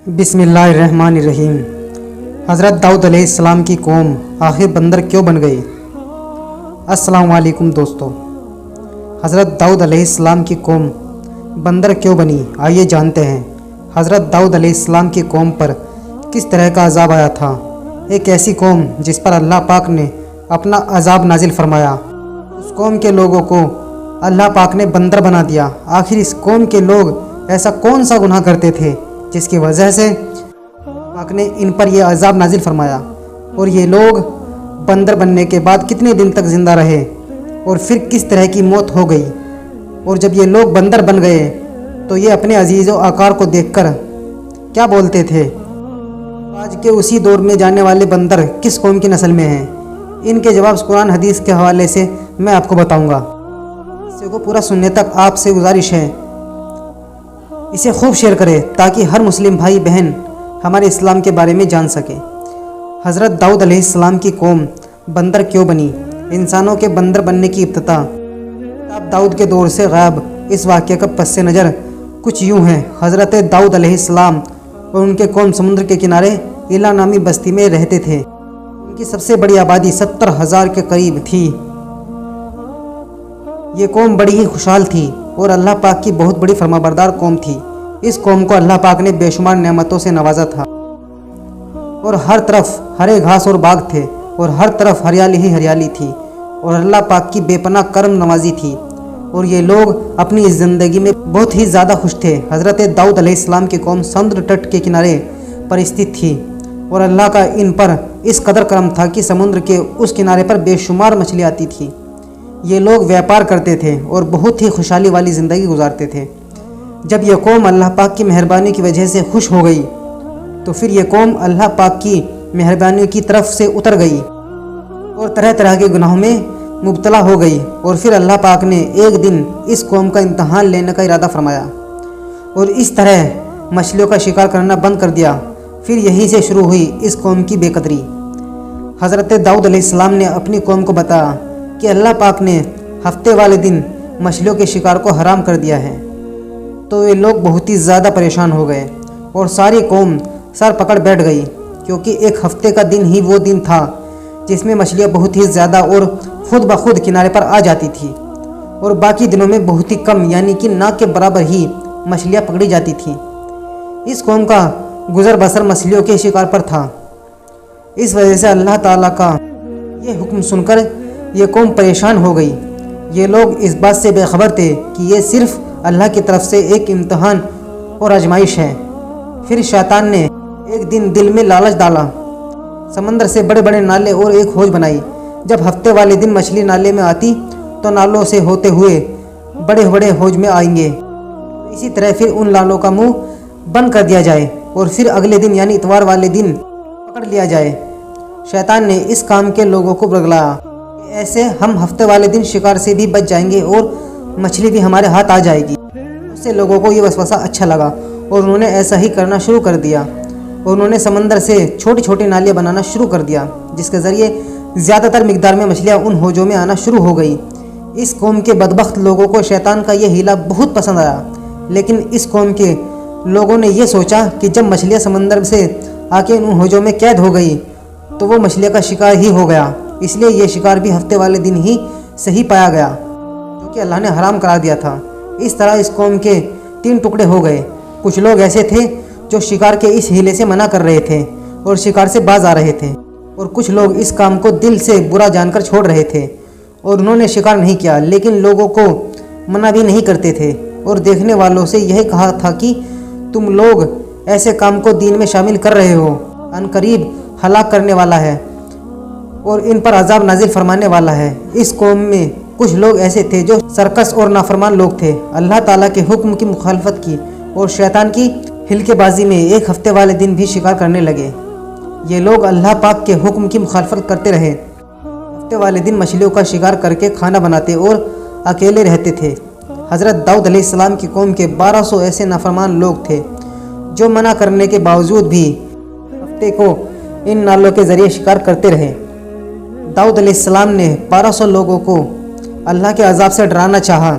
बिस्मिल्लाहिर्रहमानिर्रहीम। हज़रत दाऊद अलैहिस्सलाम की कौम आखिर बंदर क्यों बन गई? अस्सलामु अलैकुम दोस्तों। हज़रत दाऊद अलैहिस्सलाम की कौम बंदर क्यों बनी, आइए जानते हैं। हज़रत दाऊद अलैहिस्सलाम की कौम पर किस तरह का अज़ाब आया था। एक ऐसी कौम जिस पर अल्लाह पाक ने अपना अज़ाब नाजिल फरमाया, उस कौम के लोगों को अल्लाह पाक ने बंदर बना दिया। आखिर इस कौम के लोग ऐसा कौन सा गुनाह करते थे जिसकी वजह से पाक ने इन पर यह अज़ाब नाजिल फरमाया, और ये लोग बंदर बनने के बाद कितने दिन तक ज़िंदा रहे और फिर किस तरह की मौत हो गई। और जब ये लोग बंदर बन गए तो ये अपने अजीज़ व आकार को देखकर क्या बोलते थे? आज के उसी दौर में जाने वाले बंदर किस कौम की नस्ल में हैं? इनके जवाब कुरान हदीस के हवाले से मैं आपको बताऊंगा। इसे को पूरा सुनने तक आपसे गुजारिश है इसे खूब शेयर करें ताकि हर मुस्लिम भाई बहन हमारे इस्लाम के बारे में जान सके। हज़रत दाऊद अलैहिस्सलाम की कौम बंदर क्यों बनी? इंसानों के बंदर बनने की इब्तिदा किताब दाऊद के दौर से गायब इस वाक़े का पस नज़र कुछ यूँ है। हज़रत दाऊद अलैहिस्सलाम और उनके कौम समुद्र के किनारे इला नामी बस्ती में रहते थे। उनकी सबसे बड़ी आबादी 70,000 के करीब थी। ये कौम बड़ी ही खुशहाल थी और अल्लाह पाक की बहुत बड़ी फरमाबरदार कौम थी। इस कौम को अल्लाह पाक ने बेशुमार नेमतों से नवाजा था और हर तरफ हरे घास और बाग थे और हर तरफ हरियाली ही हरियाली थी और अल्लाह पाक की बेपनाह करम नवाजी थी। और ये लोग अपनी इस ज़िंदगी में बहुत ही ज़्यादा खुश थे। हज़रत दाऊद अलैहिस्सलाम की कौम समुद्र तट के किनारे पर स्थित थी और अल्लाह का इन पर इस कदर करम था कि समुद्र के उस किनारे पर बेशुमार मछली आती थी। ये लोग व्यापार करते थे और बहुत ही खुशहाली वाली ज़िंदगी गुजारते थे। जब यह कौम अल्लाह पाक की मेहरबानी की वजह से खुश हो गई तो फिर यह कौम अल्लाह पाक की मेहरबानी की तरफ से उतर गई और तरह तरह के गुनाहों में मुब्तला हो गई। और फिर अल्लाह पाक ने एक दिन इस कौम का इम्तहान लेने का इरादा फरमाया और इस तरह मछलियों का शिकार करना बंद कर दिया। फिर यहीं से शुरू हुई इस कौम की बेकदरी। हज़रत दाऊद अलैहिस्सलाम ने अपनी कौम को बताया कि अल्लाह पाक ने हफ्ते वाले दिन मछलियों के शिकार को हराम कर दिया है। तो ये लोग बहुत ही ज़्यादा परेशान हो गए और सारी कौम सर पकड़ बैठ गई, क्योंकि एक हफ्ते का दिन ही वो दिन था जिसमें मछलियाँ बहुत ही ज़्यादा और ख़ुद ब खुद किनारे पर आ जाती थी और बाकी दिनों में बहुत ही कम यानी कि ना के बराबर ही मछलियाँ पकड़ी जाती थीं। इस कौम का गुज़र बसर मछलियों के शिकार पर था। इस वजह से अल्लाह ताला का ये हुक्म सुनकर ये कौम परेशान हो गई। ये लोग इस बात से बेखबर थे कि ये सिर्फ़ अल्लाह की तरफ से एक इम्तहान और आजमाइश है। फिर शैतान ने एक दिन दिल में लालच डाला, समंदर से बड़े बड़े नाले और एक हौज बनाई। जब हफ्ते वाले दिन मछली नाले में आती तो नालों से होते हुए बड़े बड़े हौज में आएंगे। इसी तरह फिर उन नालों का मुंह बंद कर दिया जाए और फिर अगले दिन यानी इतवार वाले दिन पकड़ लिया जाए। शैतान ने इस काम के लोगों को बरगलाया, ऐसे हम हफ्ते वाले दिन शिकार से भी बच जाएंगे और मछली भी हमारे हाथ आ जाएगी। उससे लोगों को ये वसवसा अच्छा लगा और उन्होंने ऐसा ही करना शुरू कर दिया और उन्होंने समंदर से छोटी छोटी नालियाँ बनाना शुरू कर दिया, जिसके ज़रिए ज़्यादातर मिकदार में मछलियाँ उन हौजों में आना शुरू हो गई। इस कौम के बदबख्त लोगों को शैतान का यह हीला बहुत पसंद आया, लेकिन इस कौम के लोगों ने यह सोचा कि जब मछलियाँ समंदर से आके उन हौजों में कैद हो गई तो वो मछलियाँ का शिकार ही हो गया। इसलिए ये शिकार भी हफ्ते वाले दिन ही सही पाया गया, क्योंकि अल्लाह ने हराम करा दिया था। इस तरह इस कौम के 3 टुकड़े हो गए। कुछ लोग ऐसे थे जो शिकार के इस हीले से मना कर रहे थे और शिकार से बाज आ रहे थे, और कुछ लोग इस काम को दिल से बुरा जानकर छोड़ रहे थे और उन्होंने शिकार नहीं किया, लेकिन लोगों को मना भी नहीं करते थे और देखने वालों से यही कहा था कि तुम लोग ऐसे काम को दीन में शामिल कर रहे हो, अनकरीब हलाक करने वाला है और इन पर अजाब नाजिल फरमाने वाला है। इस कौम में कुछ लोग ऐसे थे जो सरकस और नाफरमान लोग थे। अल्लाह ताला के हुक्म की मुखालफत की और शैतान की हिलकेबाजी में एक हफ्ते वाले दिन भी शिकार करने लगे। ये लोग अल्लाह पाक के हुक्म की मुखालफत करते रहे। हफ्ते वाले दिन मछलियों का शिकार करके खाना बनाते और अकेले रहते थे। हज़रत दाऊद अलैहिस्सलाम की कौम के 1200 ऐसे नाफरमान लोग थे जो मना करने के बावजूद भी हफ्ते को इन नालों के ज़रिए शिकार करते रहे। दाऊद अलैहिस्सलाम ने 1200 लोगों को अल्लाह के अजाब से डराना चाहा।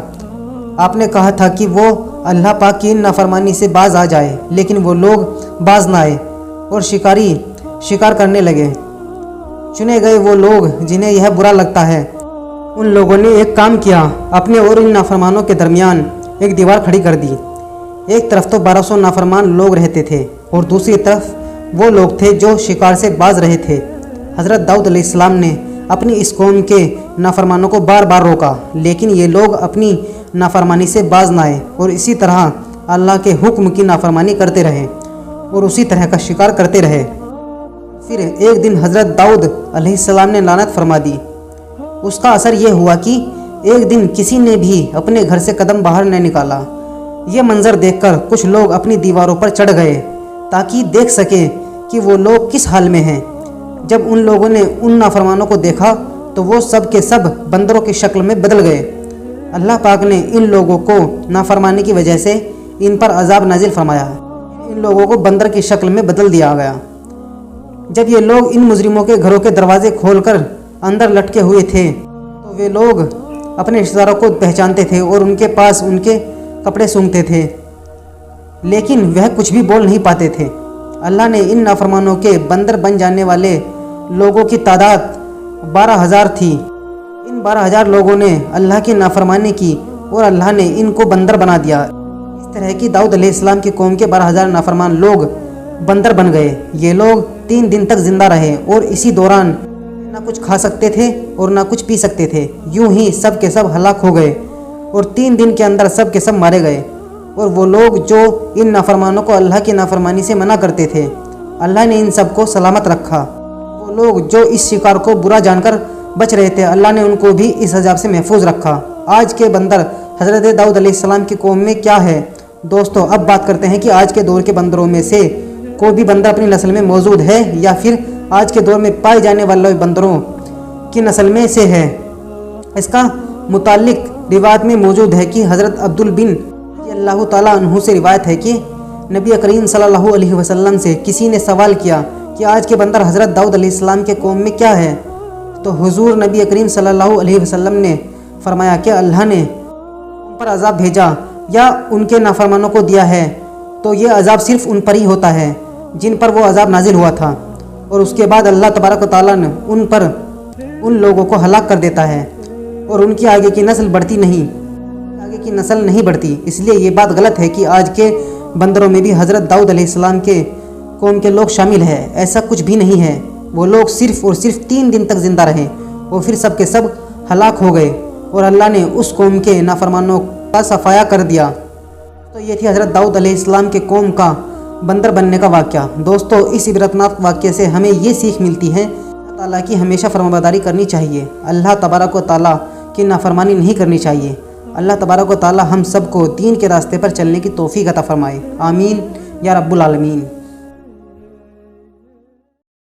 आपने कहा था कि वो अल्लाह पाक की नाफरमानी से बाज आ जाए, लेकिन वो लोग बाज न आए और शिकारी शिकार करने लगे। चुने गए वो लोग जिन्हें यह बुरा लगता है, उन लोगों ने एक काम किया, अपने और इन नाफरमानों के दरमियान एक दीवार खड़ी कर दी। एक तरफ तो 1200 नाफरमान लोग रहते थे और दूसरी तरफ वो लोग थे जो शिकार से बाज रहे थे। हज़रत दाऊद अलैहिस्सलाम ने अपनी इस कौम के नाफरमानों को बार बार रोका, लेकिन ये लोग अपनी नाफरमानी से बाज न आए और इसी तरह अल्लाह के हुक्म की नाफरमानी करते रहे और उसी तरह का शिकार करते रहे। फिर एक दिन हज़रत दाऊद अलैहिस्सलाम ने लानत फरमा दी। उसका असर ये हुआ कि एक दिन किसी ने भी अपने घर से कदम बाहर न निकाला। ये मंजर देखकर कुछ लोग अपनी दीवारों पर चढ़ गए ताकि देख सके कि वो लोग किस हाल में हैं। जब उन लोगों ने उन नाफरमानों को देखा तो वो सब के सब बंदरों की शक्ल में बदल गए। अल्लाह पाक ने इन लोगों को नाफरमानी की वजह से इन पर अजाब नाजिल फरमाया। इन लोगों को बंदर की शक्ल में बदल दिया गया। जब ये लोग इन मुजरिमों के घरों के दरवाजे खोलकर अंदर लटके हुए थे तो वे लोग अपने रिश्तेदारों को पहचानते थे और उनके पास उनके कपड़े सूंघते थे, लेकिन वह कुछ भी बोल नहीं पाते थे। अल्लाह ने इन नाफरमानों के बंदर बन जाने वाले लोगों की तादाद 12,000 थी। इन 12,000 लोगों ने अल्लाह की नाफरमानी की और अल्लाह ने इनको बंदर बना दिया। इस तरह की दाऊद अलैहिस्सलाम की कौम के 12,000 नाफरमान लोग बंदर बन गए। ये लोग 3 दिन तक जिंदा रहे और इसी दौरान ना कुछ खा सकते थे और ना कुछ पी सकते थे। यूं ही सब के सब हलाक हो गए और 3 दिन के अंदर सब के सब मारे गए। और वो लोग जो इन नाफरमानों को अल्लाह की नाफरमानी से मना करते थे, अल्लाह ने इन सब को सलामत रखा। वो लोग जो इस शिकार को बुरा जानकर बच रहे थे, अल्लाह ने उनको भी इस अजाब से महफूज रखा। आज के बंदर हज़रत दाऊद अलैहिस्सलाम की कौम में क्या है? दोस्तों, अब बात करते हैं कि आज के दौर के बंदरों में से कोई भी बंदर अपनी नस्ल में मौजूद है या फिर आज के दौर में पाए जाने वाले बंदरों की नस्ल में से है। इसका मुतालिक रिवायत में मौजूद है कि हज़रत अब्दुल बिन अल्लाह ताला अन्हु से रिवायत है कि नबी करीम सल्लल्लाहु अलैहि वसल्लम से किसी ने सवाल किया कि आज के बंदर हज़रत दाऊद अलैहिस्सलाम के कौम में क्या है? तो हुजूर नबी करीम सल्लल्लाहु अलैहि वसल्लम ने फरमाया कि अल्लाह ने उन पर अजाब भेजा या उनके नाफरमानों को दिया है तो ये अजाब सिर्फ उन पर ही होता है जिन पर वो अजाब नाजिल हुआ था, और उसके बाद अल्लाह तबारक व तआला ने उन लोगों को हलाक कर देता है और उनकी आगे की नस्ल बढ़ती नहीं, आगे की नस्ल नहीं बढ़ती। इसलिए ये बात गलत है कि आज के बंदरों में भी हज़रत दाऊद अलैहिस्सलाम के कौम के लोग शामिल हैं। ऐसा कुछ भी नहीं है। वो लोग सिर्फ़ और सिर्फ 3 दिन तक ज़िंदा रहे और फिर सब के सब हलाक हो गए और अल्लाह ने उस कौम के नाफरमानों का सफाया कर दिया। तो ये थी हज़रत दाऊद अलैहिस्सलाम के कौम का बंदर बनने का वाक़या। दोस्तों, इस इबरतनाक वाक़ये से हमें ये सीख मिलती है अल्लाह ताला की हमेशा फरमाबरदारी करनी चाहिए, अल्लाह तबारक व तआला की नाफरमानी नहीं करनी चाहिए। अल्लाह तबारक व तआला हम सबको दीन के रास्ते पर चलने की तौफीक अता फरमाए। आमीन या रब्बुल आलमीन।